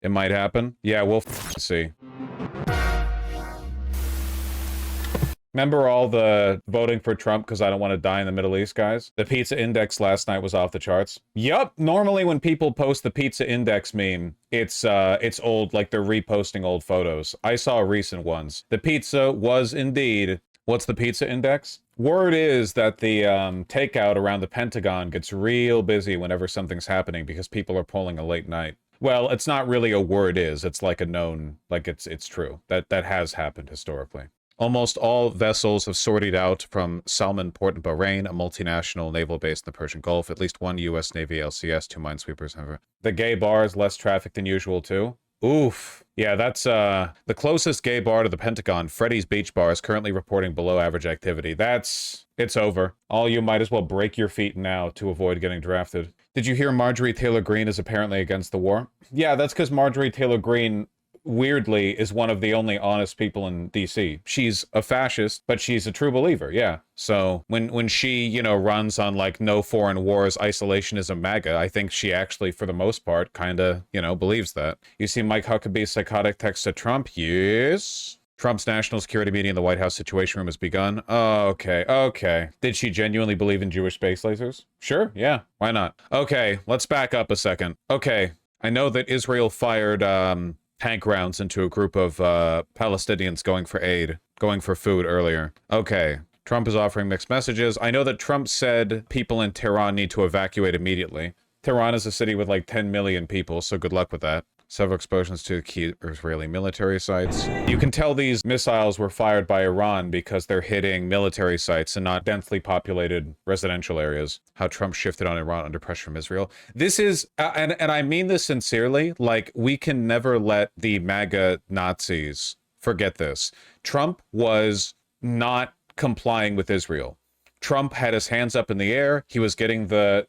It might happen. Yeah, we'll see. Remember all the voting for Trump because I don't want to die in the Middle East, guys? The pizza index last night was off the charts. Yup. Normally when people post the pizza index meme, it's old, like they're reposting old photos. I saw recent ones. The pizza was indeed... What's the pizza index? Word is that the takeout around the Pentagon gets real busy whenever something's happening because people are pulling a late night. Well, it's not really a word is. It's like a known, like it's true. That has happened historically. Almost all vessels have sorted out from Salman Port in Bahrain, a multinational naval base in the Persian Gulf. At least one U.S. Navy LCS, 2 minesweepers. The gay bar is less traffic than usual, too. Oof. Yeah, that's the closest gay bar to the Pentagon, Freddy's Beach Bar, is currently reporting below average activity. It's over. All you might as well break your feet now to avoid getting drafted. Did you hear Marjorie Taylor Greene is apparently against the war? Yeah, that's because Marjorie Taylor Greene, weirdly, is one of the only honest people in DC. She's a fascist, but she's a true believer, yeah. So when she, you know, runs on like no foreign wars, isolationism, MAGA, I think she actually, for the most part, kind of, you know, believes that. You see Mike Huckabee's psychotic text to Trump? Yes. Trump's national security meeting in the White House Situation Room has begun. Oh, okay. Did she genuinely believe in Jewish space lasers? Sure, yeah, why not? Okay, let's back up a second. Okay, I know that Israel fired tank rounds into a group of Palestinians going for aid, going for food earlier. Okay, Trump is offering mixed messages. I know that Trump said people in Tehran need to evacuate immediately. Tehran is a city with like 10 million people, so good luck with that. Several explosions to key Israeli military sites. You can tell these missiles were fired by Iran because they're hitting military sites and not densely populated residential areas. How Trump shifted on Iran under pressure from Israel. This is, and I mean this sincerely, like, we can never let the MAGA Nazis forget this. Trump was not complying with Israel. Trump had his hands up in the air. He was getting the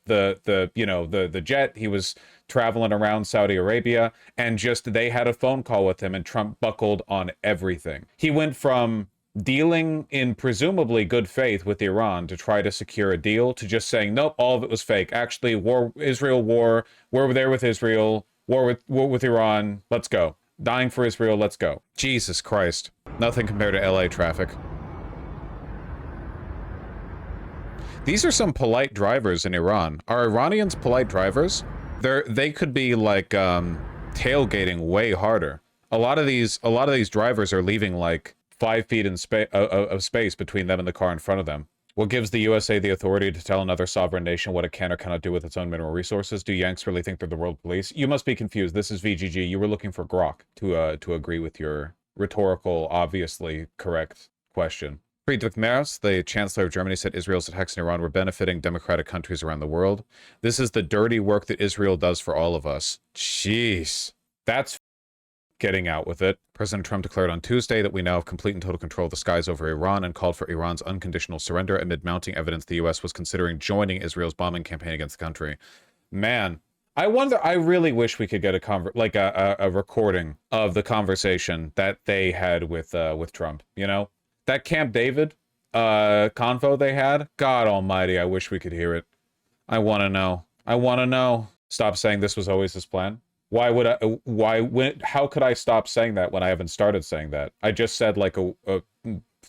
jet. He was traveling around Saudi Arabia, and just they had a phone call with him, and Trump buckled on everything. He went from dealing in presumably good faith with Iran to try to secure a deal to just saying, nope, all of it was fake. Actually, we're there with Israel, war with Iran, let's go. Dying for Israel, let's go. Jesus Christ. Nothing compared to LA traffic. These are some polite drivers in Iran. Are Iranians polite drivers? They could be like tailgating way harder. A lot of these drivers are leaving like 5 feet in of space between them and the car in front of them. What gives the USA the authority to tell another sovereign nation what it can or cannot do with its own mineral resources? Do Yanks really think they're the world police? You must be confused. This is VGG. You were looking for Grok to agree with your rhetorical, obviously correct question. Friedrich Merz, the Chancellor of Germany, said Israel's attacks in Iran were benefiting democratic countries around the world. This is the dirty work that Israel does for all of us. Jeez. That's getting out with it. President Trump declared on Tuesday that we now have complete and total control of the skies over Iran and called for Iran's unconditional surrender amid mounting evidence the U.S. was considering joining Israel's bombing campaign against the country. Man, I really wish we could get a recording of the conversation that they had with Trump, you know? That Camp David convo they had, God almighty, I wish we could hear it. I want to know. Stop saying this was always his plan. How could I stop saying that when I haven't started saying that? I just said like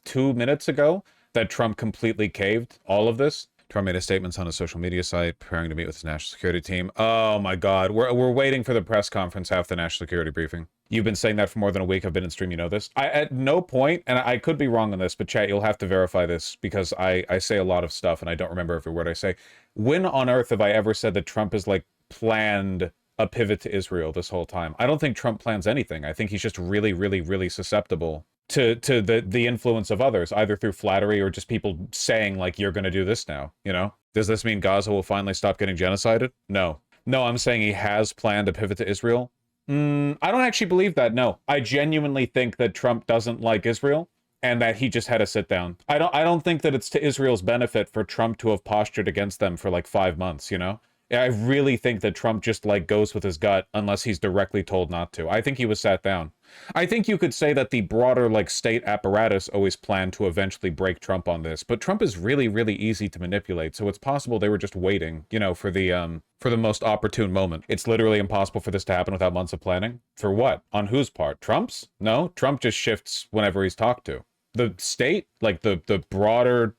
2 minutes ago that Trump completely caved all of this. Trump made his statements on his social media site, preparing to meet with his national security team. Oh my God, we're waiting for the press conference after the national security briefing. You've been saying that for more than a week. I've been in stream, you know this. At no point, and I could be wrong on this, but chat, you'll have to verify this because I say a lot of stuff and I don't remember every word I say. When on earth have I ever said that Trump has like planned a pivot to Israel this whole time? I don't think Trump plans anything. I think he's just really, really, really susceptible to the influence of others, either through flattery or just people saying like, you're going to do this now, you know? Does this mean Gaza will finally stop getting genocided? No, I'm saying he has planned a pivot to Israel. I don't actually believe that, no. I genuinely think that Trump doesn't like Israel and that he just had a sit down. I don't think that it's to Israel's benefit for Trump to have postured against them for like 5 months, you know? I really think that Trump just like goes with his gut unless he's directly told not to. I think he was sat down. I think you could say that the broader like state apparatus always planned to eventually break Trump on this, but Trump is really, really easy to manipulate. So it's possible they were just waiting, you know, for the most opportune moment. It's literally impossible for this to happen without months of planning. For what? On whose part? Trump's? No, Trump just shifts whenever he's talked to. The state, like the broader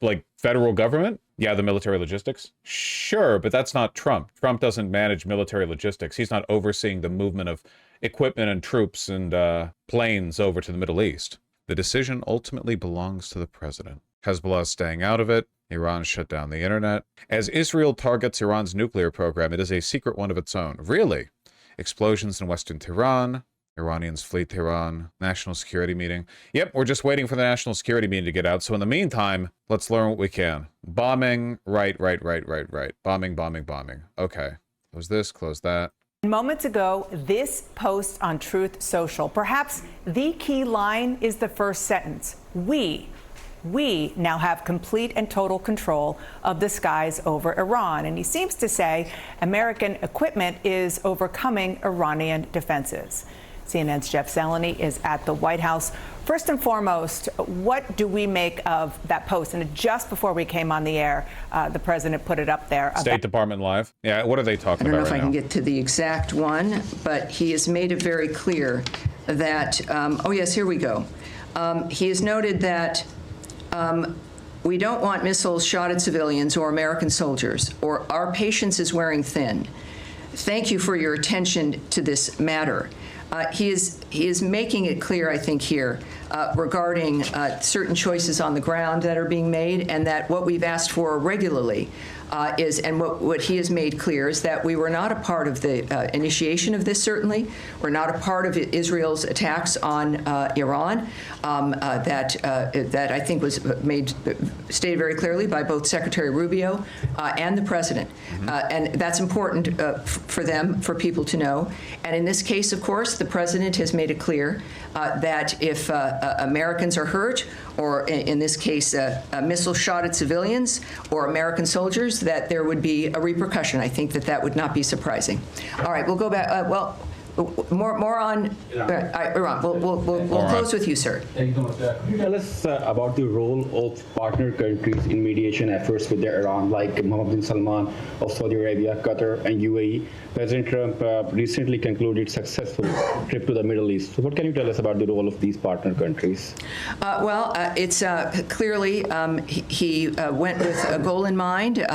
like federal government, yeah, the military logistics, sure, but that's not Trump. Trump doesn't manage military logistics. He's not overseeing the movement of equipment and troops and planes over to the Middle East. The decision ultimately belongs to the president. Hezbollah is staying out of it. Iran shut down the internet. As Israel targets Iran's nuclear program, it is a secret one of its own. Really? Explosions in western Tehran. Iranians flee Tehran. National security meeting. Yep, we're just waiting for the national security meeting to get out. So in the meantime, let's learn what we can. Bombing. Right. Bombing. Okay. Close this, close that. Moments ago, this post on Truth Social, perhaps the key line is the first sentence. We now have complete and total control of the skies over Iran. And he seems to say American equipment is overcoming Iranian defenses. CNN's Jeff Zeleny is at the White House. First and foremost, what do we make of that post? And just before we came on the air, the president put it up there. State Department Live. Yeah, what are they talking about? I don't know if I can get to the exact one, but he has made it very clear that, oh yes, here we go. He has noted that we don't want missiles shot at civilians or American soldiers, or our patience is wearing thin. Thank you for your attention to this matter. He is making it clear, I think, here regarding certain choices on the ground that are being made, and that what we've asked for regularly is, and what he has made clear is that we were not a part of the initiation of this, certainly. We're not a part of Israel's attacks on Iran. That I think was stated very clearly by both Secretary Rubio and the President. And that's important for people to know. And in this case, of course, the President has made it clear that if Americans are hurt, or in this case, a missile shot at civilians or American soldiers, that there would be a repercussion. I think that would not be surprising. All right, we'll go back. More on Iran. We'll close with you, sir. Thank you so much. Could you tell us about the role of partner countries in mediation efforts with Iran, like Mohammed bin Salman of Saudi Arabia, Qatar, and UAE? President Trump recently concluded successful trip to the Middle East. So what can you tell us about the role of these partner countries? It's clearly he went with a goal in mind.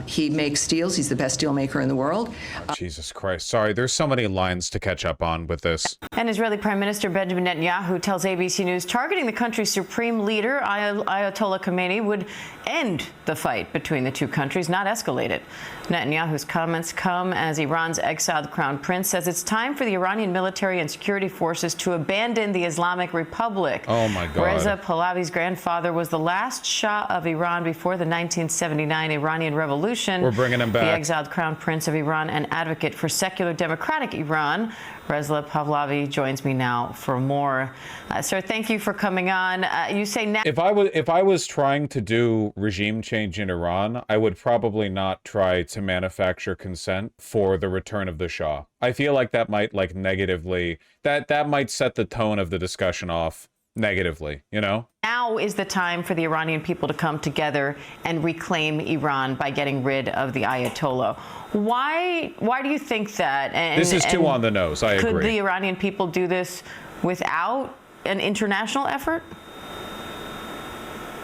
He makes deals. He's the best deal maker in the world. Jesus Christ. Sorry, there's so many lines to catch up on with this. And Israeli Prime Minister Benjamin Netanyahu tells ABC News targeting the country's supreme leader, Ayatollah Khamenei, would end the fight between the two countries, not escalate it. Netanyahu's comments come as Iran's exiled crown prince says it's time for the Iranian military and security forces to abandon the Islamic Republic. Oh, my God. Reza Pahlavi's grandfather was the last Shah of Iran before the 1979 Iranian Revolution. We're bringing him back. The exiled crown prince of Iran and advocate for secular democratic Iran, Reza Pahlavi, joins me now for more. Sir, thank you for coming on. You say now. If I was trying to do regime change in Iran, I would probably not try to manufacture consent for the return of the Shah. I feel like that might negatively that might set the tone of the discussion off negatively, you know? Now is the time for the Iranian people to come together and reclaim Iran by getting rid of the Ayatollah. Why do you think that? This is too on the nose, I agree. Could the Iranian people do this without an international effort?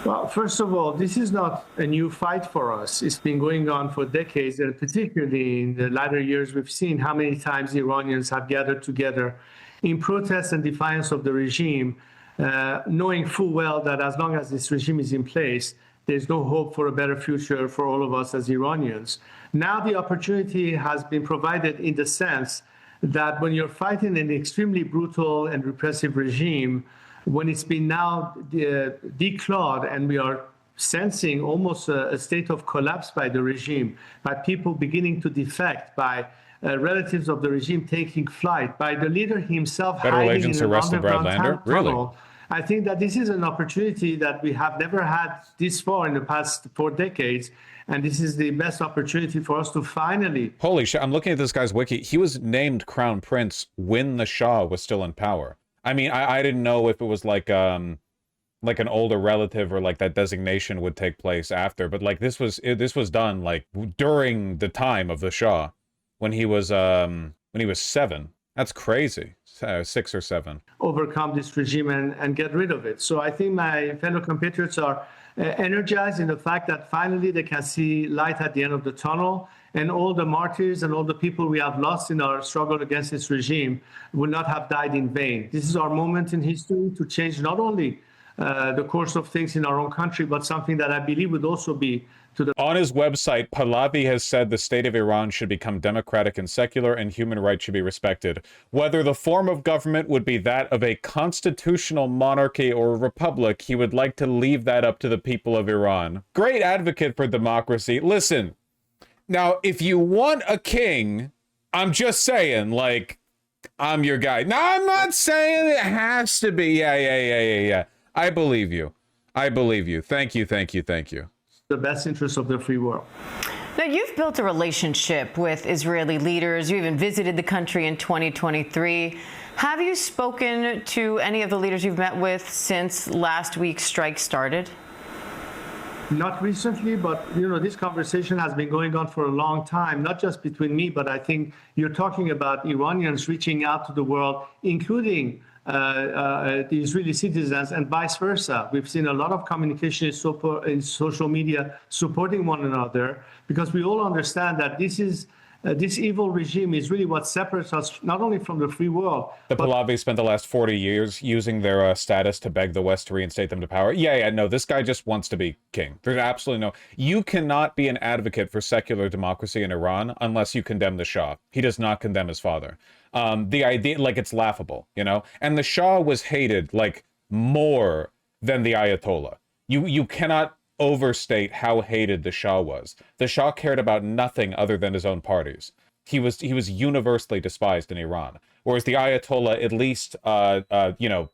Well, first of all, this is not a new fight for us. It's been going on for decades, and particularly in the latter years, we've seen how many times the Iranians have gathered together in protest and defiance of the regime, knowing full well that as long as this regime is in place, there's no hope for a better future for all of us as Iranians. Now the opportunity has been provided in the sense that when you're fighting an extremely brutal and repressive regime, when it's been now declawed and we are sensing almost a state of collapse by the regime, by people beginning to defect, by relatives of the regime taking flight, by the leader himself Federal hiding agents in an arrested Brad underground Lander? Really? tunnel, I think that this is an opportunity that we have never had this far in the past 4 decades. And this is the best opportunity for us to finally. Holy shit, I'm looking at this guy's wiki. He was named Crown Prince when the Shah was still in power. I mean, I didn't know if it was like an older relative or like that designation would take place after, but like this was done like during the time of the Shah when he was 7. That's crazy. 6 or 7. Overcome this regime and get rid of it. So I think my fellow compatriots are energized in the fact that finally they can see light at the end of the tunnel, and all the martyrs and all the people we have lost in our struggle against this regime will not have died in vain. This is our moment in history to change not only the course of things in our own country, but something that I believe would also be to the... On his website, Pahlavi has said the state of Iran should become democratic and secular, and human rights should be respected. Whether the form of government would be that of a constitutional monarchy or a republic, he would like to leave that up to the people of Iran. Great advocate for democracy. Listen, now, if you want a king, I'm just saying, like, I'm your guy. Now, I'm not saying it has to be. Yeah. I believe you. Thank you. The best interest of the free world. Now, you've built a relationship with Israeli leaders. You even visited the country in 2023. Have you spoken to any of the leaders you've met with since last week's strike started? Not recently, but this conversation has been going on for a long time, not just between me, but I think you're talking about Iranians reaching out to the world, including the Israeli citizens and vice versa. We've seen a lot of communication in social media supporting one another, because we all understand that this evil regime is really what separates us not only from the free world. The Pahlavi spent the last 40 years using their status to beg the West to reinstate them to power. No, this guy just wants to be king. There's absolutely no... You cannot be an advocate for secular democracy in Iran unless you condemn the Shah. He does not condemn his father. The idea, like, it's laughable, And the Shah was hated, like, more than the Ayatollah. You cannot overstate how hated the Shah was. The Shah cared about nothing other than his own parties. He was universally despised in Iran, whereas the Ayatollah at least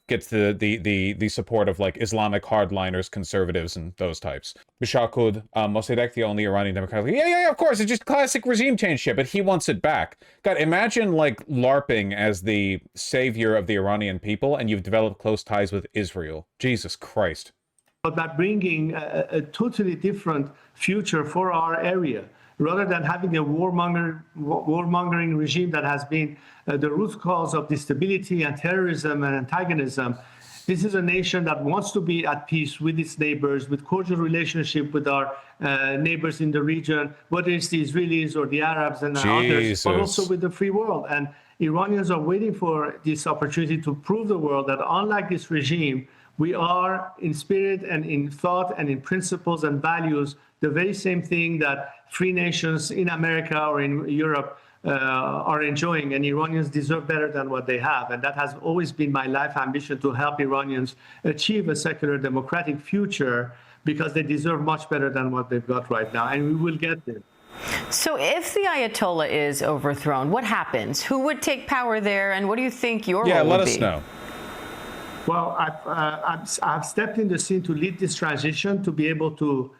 gets the support of like Islamic hardliners, conservatives, and those types. Bishakud Mossadegh, the only Iranian Democrat, of course, it's just classic regime change shit, but he wants it back. God, imagine like LARPing as the savior of the Iranian people, and you've developed close ties with Israel. Jesus Christ. But by bringing a totally different future for our area, rather than having a warmongering regime that has been the root cause of instability and terrorism and antagonism. This is a nation that wants to be at peace with its neighbors, with cordial relationship with our neighbors in the region, whether it's the Israelis or the Arabs and others, but also with the free world. And Iranians are waiting for this opportunity to prove the world that unlike this regime, we are in spirit and in thought and in principles and values the very same thing that free nations in America or in Europe are enjoying, and Iranians deserve better than what they have. And that has always been my life ambition, to help Iranians achieve a secular democratic future, because they deserve much better than what they've got right now, and we will get there. So if the Ayatollah is overthrown, what happens? Who would take power there, and what do you think your role would be? Yeah, let us know. Well, I've stepped in the scene to lead this transition, to be able to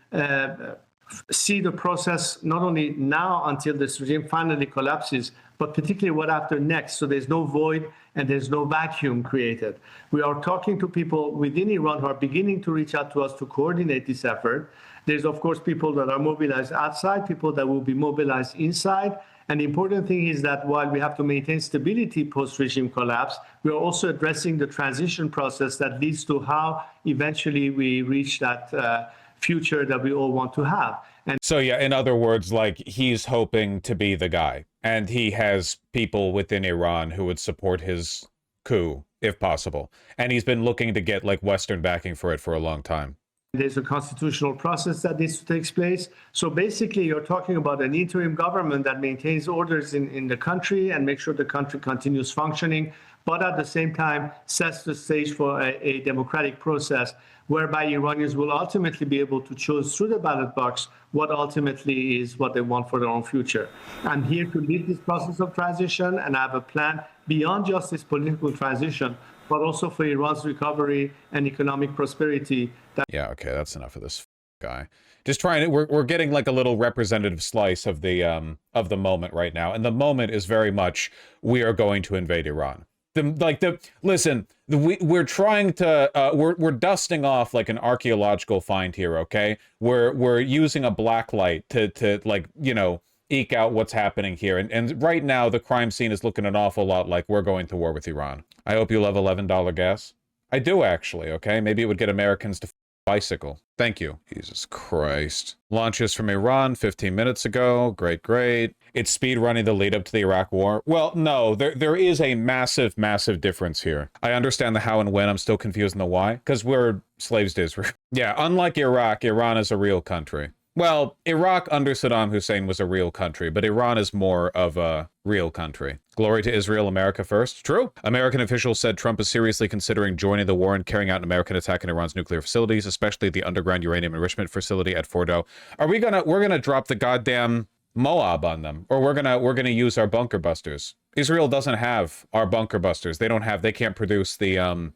see the process not only now until this regime finally collapses, but particularly what after next. So there's no void and there's no vacuum created. We are talking to people within Iran who are beginning to reach out to us to coordinate this effort. There's, of course, people that are mobilized outside, people that will be mobilized inside. And the important thing is that while we have to maintain stability post-regime collapse, we are also addressing the transition process that leads to how eventually we reach that future that we all want to have. And so, yeah, in other words, like, he's hoping to be the guy, and he has people within Iran who would support his coup, if possible. And he's been looking to get, like, Western backing for it for a long time. There's a constitutional process that needs to take place. So basically, you're talking about an interim government that maintains orders in the country and makes sure the country continues functioning, but at the same time sets the stage for a democratic process whereby Iranians will ultimately be able to choose through the ballot box what ultimately is what they want for their own future. I'm here to lead this process of transition, and I have a plan beyond just this political transition but also for Iran's recovery and economic prosperity. Yeah, okay, that's enough of this guy. Just trying to, we're getting like a little representative slice of the moment right now, and the moment is very much we are going to invade Iran. We're trying to we're dusting off like an archaeological find here, okay? We're using a black light to like, you know, eke out what's happening here, and right now the crime scene is looking an awful lot like we're going to war with Iran. I hope you love $11 gas. I do actually, okay? Maybe it would get Americans to bicycle. Thank you. Jesus Christ. Launches from Iran 15 minutes ago. Great, great. It's speed running the lead up to the Iraq war. Well, no, there is a massive, massive difference here. I understand the how and when. I'm still confused on the why, because we're slaves to Israel. Yeah, unlike Iraq, Iran is a real country. Well, Iraq under Saddam Hussein was a real country, but Iran is more of a real country. Glory to Israel, America first. True. American officials said Trump is seriously considering joining the war and carrying out an American attack on Iran's nuclear facilities, especially the underground uranium enrichment facility at Fordo. We're gonna drop the goddamn Moab on them, or we're gonna use our bunker busters. Israel doesn't have our bunker busters. They can't produce the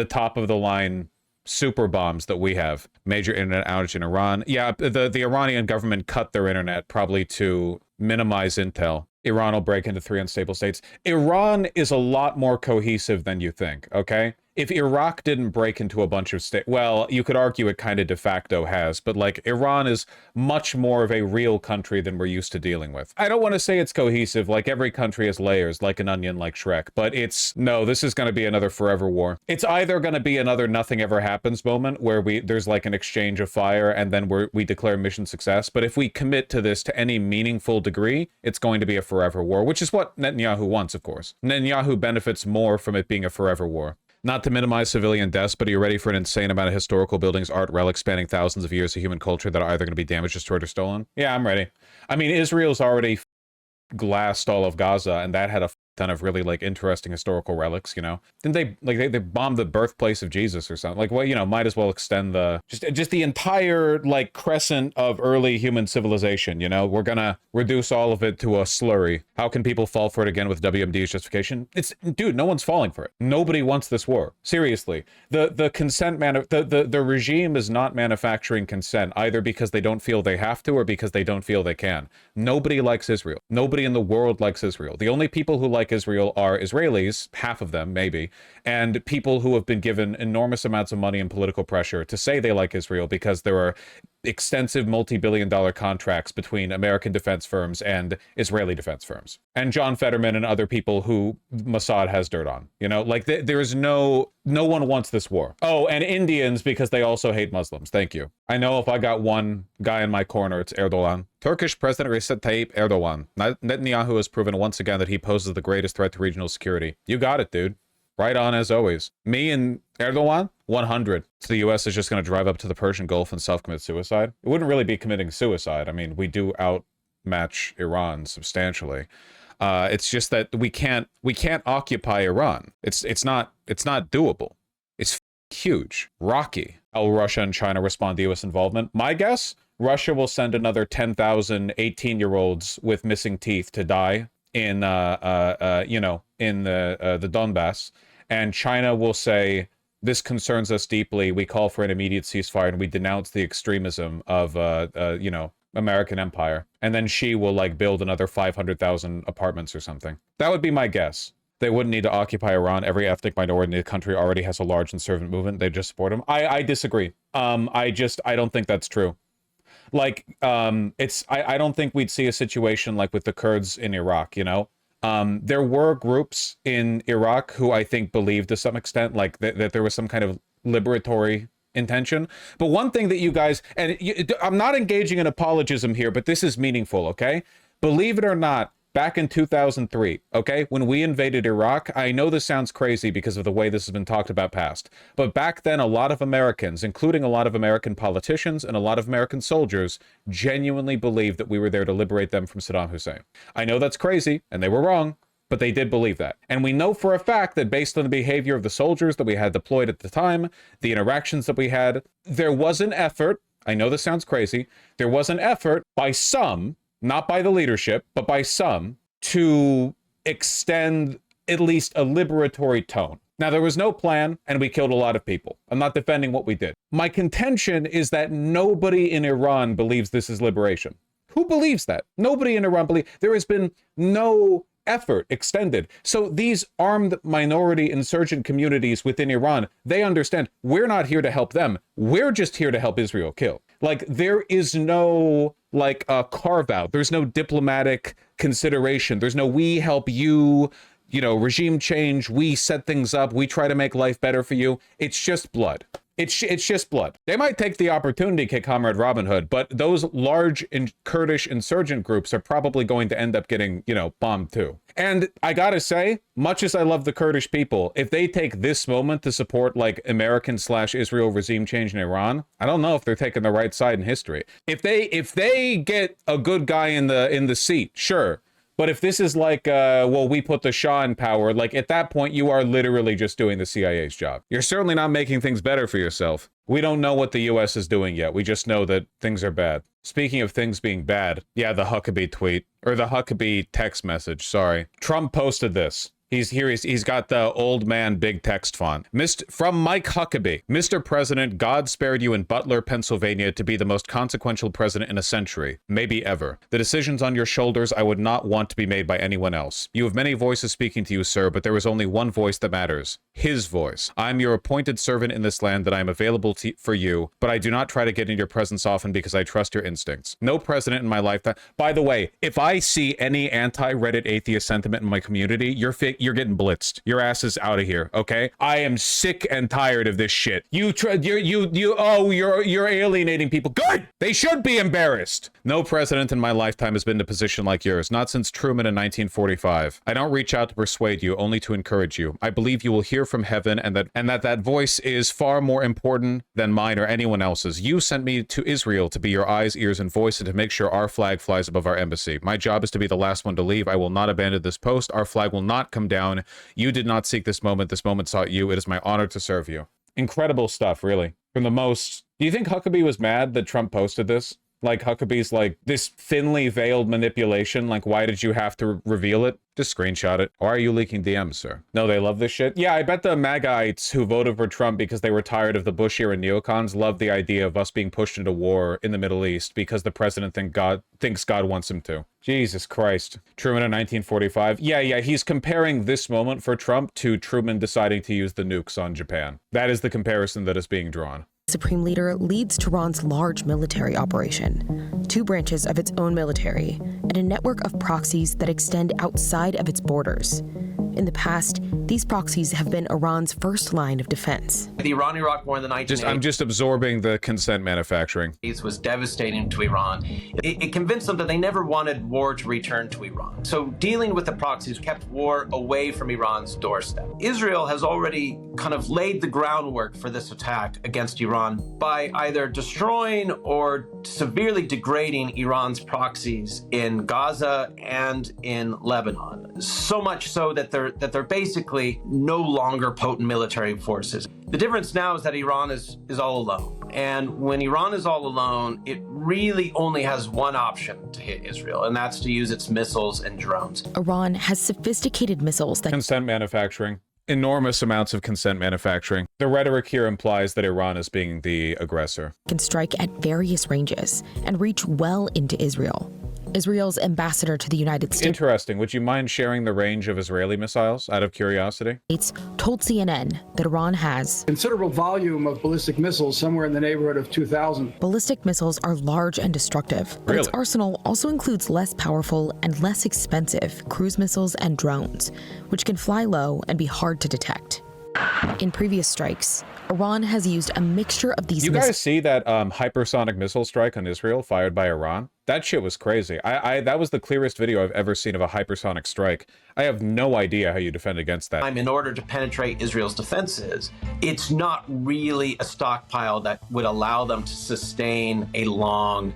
top of the line super bombs that we have. Major internet outage in Iran. Yeah, the Iranian government cut their internet probably to minimize intel. Iran will break into 3 unstable states. Iran is a lot more cohesive than you think, okay? If Iraq didn't break into a bunch of states, well, you could argue it kind of de facto has, but like Iran is much more of a real country than we're used to dealing with. I don't want to say it's cohesive, like every country has layers, like an onion, like Shrek, but no, this is going to be another forever war. It's either going to be another nothing ever happens moment where there's like an exchange of fire and then we declare mission success, but if we commit to this to any meaningful degree, it's going to be a forever war, which is what Netanyahu wants, of course. Netanyahu benefits more from it being a forever war. Not to minimize civilian deaths, but are you ready for an insane amount of historical buildings, art, relics spanning thousands of years of human culture that are either going to be damaged, destroyed, or stolen? Yeah, I'm ready. I mean, Israel's already glassed all of Gaza, and that had a ton of really like interesting historical relics, you know. Didn't they bombed the birthplace of Jesus or something? Like, well, you know, might as well extend the just the entire like crescent of early human civilization, you know. We're gonna reduce all of it to a slurry. How can people fall for it again with WMD's justification? Dude, no one's falling for it. Nobody wants this war. Seriously. The consent the regime is not manufacturing consent either because they don't feel they have to or because they don't feel they can. Nobody likes Israel. Nobody in the world likes Israel. The only people who like Israel are Israelis, half of them maybe, and people who have been given enormous amounts of money and political pressure to say they like Israel because there are extensive multi-billion-dollar contracts between American defense firms and Israeli defense firms. And John Fetterman and other people who Mossad has dirt on. You know, like there is no one wants this war. Oh, and Indians because they also hate Muslims. Thank you. I know if I got one guy in my corner, it's Erdogan. Turkish President Recep Tayyip Erdogan. Netanyahu has proven once again that he poses the greatest threat to regional security. You got it, dude. Right on as always. Me and Erdogan, 100. So the U.S. is just going to drive up to the Persian Gulf and self-commit suicide? It wouldn't really be committing suicide. I mean, we do outmatch Iran substantially. It's just that we can't occupy Iran. It's not doable. It's huge. Rocky. How will Russia and China respond to U.S. involvement? My guess, Russia will send another 10,000 18-year-olds with missing teeth to die in in the Donbass, and China will say, this concerns us deeply, we call for an immediate ceasefire, and we denounce the extremism of American empire. And then she will like build another 500,000 apartments or something. That would be my guess. They wouldn't need to occupy Iran. Every ethnic minority in the country already has a large insurgent movement. They just support them. I disagree. I don't think that's true. Like, I don't think we'd see a situation like with the Kurds in Iraq, you know? There were groups in Iraq who I think believed to some extent, like that there was some kind of liberatory intention. But one thing that you guys, I'm not engaging in apologism here, but this is meaningful, okay? Believe it or not, back in 2003, okay, when we invaded Iraq, I know this sounds crazy because of the way this has been talked about past, but back then a lot of Americans, including a lot of American politicians and a lot of American soldiers, genuinely believed that we were there to liberate them from Saddam Hussein. I know that's crazy, and they were wrong, but they did believe that. And we know for a fact that based on the behavior of the soldiers that we had deployed at the time, the interactions that we had, there was an effort, I know this sounds crazy, there was an effort by some, not by the leadership, but by some, to extend at least a liberatory tone. Now, there was no plan, and we killed a lot of people. I'm not defending what we did. My contention is that nobody in Iran believes this is liberation. Who believes that? Nobody in Iran believes. There has been no effort extended. So these armed minority insurgent communities within Iran, they understand we're not here to help them. We're just here to help Israel kill. Like, there is no, like, carve out. There's no diplomatic consideration. There's no we help you, you know, regime change. We set things up. We try to make life better for you. It's just blood. It's just blood. They might take the opportunity to kick Comrade Robin Hood, but those large Kurdish insurgent groups are probably going to end up getting, you know, bombed too. And I gotta say, much as I love the Kurdish people, if they take this moment to support like American/Israel regime change in Iran, I don't know if they're taking the right side in history. If they get a good guy in the seat, sure. But if this is like, well, we put the Shah in power, like at that point, you are literally just doing the CIA's job. You're certainly not making things better for yourself. We don't know what the US is doing yet. We just know that things are bad. Speaking of things being bad, yeah, the Huckabee tweet, or the Huckabee text message, sorry. Trump posted this. He's got the old man big text font. From Mike Huckabee. Mr. President, God spared you in Butler, Pennsylvania to be the most consequential president in a century, maybe ever. The decisions on your shoulders I would not want to be made by anyone else. You have many voices speaking to you, sir, but there is only one voice that matters. His voice. I am your appointed servant in this land that I am available for you, but I do not try to get in your presence often because I trust your instincts. No president in my lifetime. By the way, if I see any anti-Reddit atheist sentiment in my community, you're getting blitzed. Your ass is out of here, okay? I am sick and tired of this shit. You're alienating people. Good! They should be embarrassed. No president in my lifetime has been in a position like yours, not since Truman in 1945. I don't reach out to persuade you, only to encourage you. I believe you will hear from heaven and that voice is far more important than mine or anyone else's. You sent me to Israel to be your eyes, ears, and voice and to make sure our flag flies above our embassy. My job is to be the last one to leave. I will not abandon this post. Our flag will not come down. You did not seek this moment. This moment sought you. It is my honor to serve you. Incredible stuff, really. From the most... Do you think Huckabee was mad that Trump posted this? Like, Huckabee's like, this thinly veiled manipulation, like, why did you have to reveal it? Just screenshot it. Why are you leaking DMs, sir? No, they love this shit? Yeah, I bet the MAGAites who voted for Trump because they were tired of the Bush era neocons love the idea of us being pushed into war in the Middle East because the president thinks God wants him to. Jesus Christ. Truman in 1945. Yeah, he's comparing this moment for Trump to Truman deciding to use the nukes on Japan. That is the comparison that is being drawn. Supreme Leader leads Tehran's large military operation, 2 branches of its own military, and a network of proxies that extend outside of its borders. In the past, these proxies have been Iran's first line of defense. The Iran-Iraq War in the 1980s I'm just absorbing the consent manufacturing. was devastating to Iran. It convinced them that they never wanted war to return to Iran. So dealing with the proxies kept war away from Iran's doorstep. Israel has already kind of laid the groundwork for this attack against Iran by either destroying or severely degrading Iran's proxies in Gaza and in Lebanon. So much so that they're basically no longer potent military forces. The difference now is that Iran is all alone. And when Iran is all alone, it really only has one option to hit Israel, and that's to use its missiles and drones. Iran has sophisticated missiles that Consent manufacturing. Enormous amounts of consent manufacturing. The rhetoric here implies that Iran is being the aggressor. can strike at various ranges and reach well into Israel. Israel's ambassador to the United Interesting. Would you mind sharing the range of Israeli missiles out of curiosity? States told CNN that Iran has considerable volume of ballistic missiles, somewhere in the neighborhood of 2,000. ballistic missiles are large and destructive, but its Really? arsenal also includes less powerful and less expensive cruise missiles and drones, which can fly low and be hard to detect. In previous strikes, Iran has used a mixture of these You missiles. guys see that hypersonic missile strike on Israel fired by Iran? That shit was crazy. That was the clearest video I've ever seen of a hypersonic strike. I have no idea how you defend against that. In order to penetrate Israel's defenses, it's not really a stockpile that would allow them to sustain a long,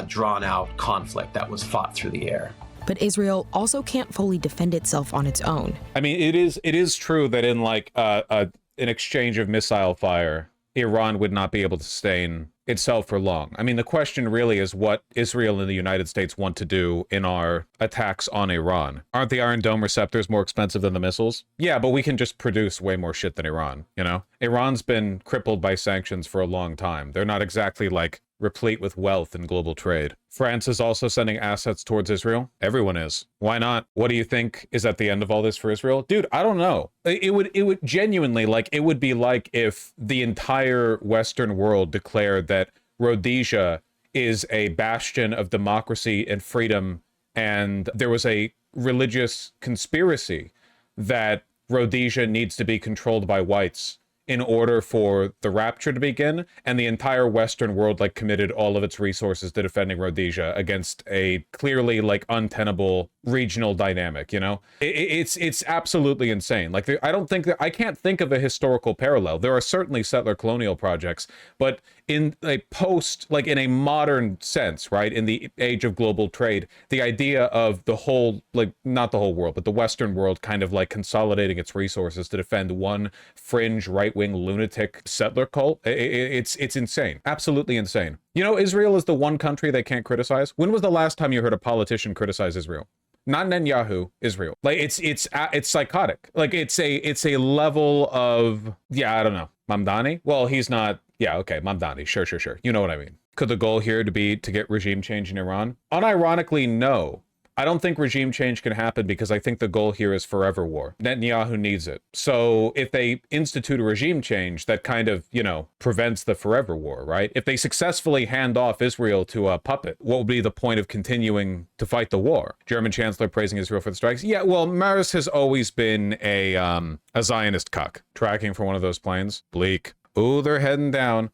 drawn-out conflict that was fought through the air. But Israel also can't fully defend itself on its own. I mean, it is true that in like an exchange of missile fire, Iran would not be able to sustain itself for long. I mean, the question really is what Israel and the United States want to do in our attacks on Iran. Aren't the Iron Dome receptors more expensive than the missiles? Yeah, but we can just produce way more shit than Iran, you know? Iran's been crippled by sanctions for a long time. They're not exactly like replete with wealth and global trade. France is also sending assets towards Israel. Everyone is. Why not? What do you think is at the end of all this for Israel? Dude, I don't know. It would genuinely, like, it would be like if the entire Western world declared that Rhodesia is a bastion of democracy and freedom, and there was a religious conspiracy that Rhodesia needs to be controlled by whites in order for the rapture to begin, and the entire Western world like committed all of its resources to defending Rhodesia against a clearly like untenable regional dynamic, you know? It's absolutely insane. Like, I don't think that, I can't think of a historical parallel. There are certainly settler colonial projects, but in a post, like in a modern sense, right, in the age of global trade, the idea of the whole, like, not the whole world, but the Western world kind of like consolidating its resources to defend one fringe right-wing lunatic settler cult, it's insane. Absolutely insane. You know, Israel is the one country they can't criticize. When was the last time you heard a politician criticize Israel? Not Netanyahu, Israel. Like, it's psychotic. Like, it's a level of, yeah, I don't know. Mamdani? Well, he's not. Yeah, okay, Mamdani. Sure. You know what I mean. Could the goal here be to get regime change in Iran? Unironically, no. I don't think regime change can happen because I think the goal here is forever war. Netanyahu needs it. So if they institute a regime change, that kind of, you know, prevents the forever war, right? If they successfully hand off Israel to a puppet, what would be the point of continuing to fight the war? German Chancellor praising Israel for the strikes. Yeah, well, Maris has always been a Zionist cuck. Tracking for one of those planes. Bleak. Ooh, they're heading down.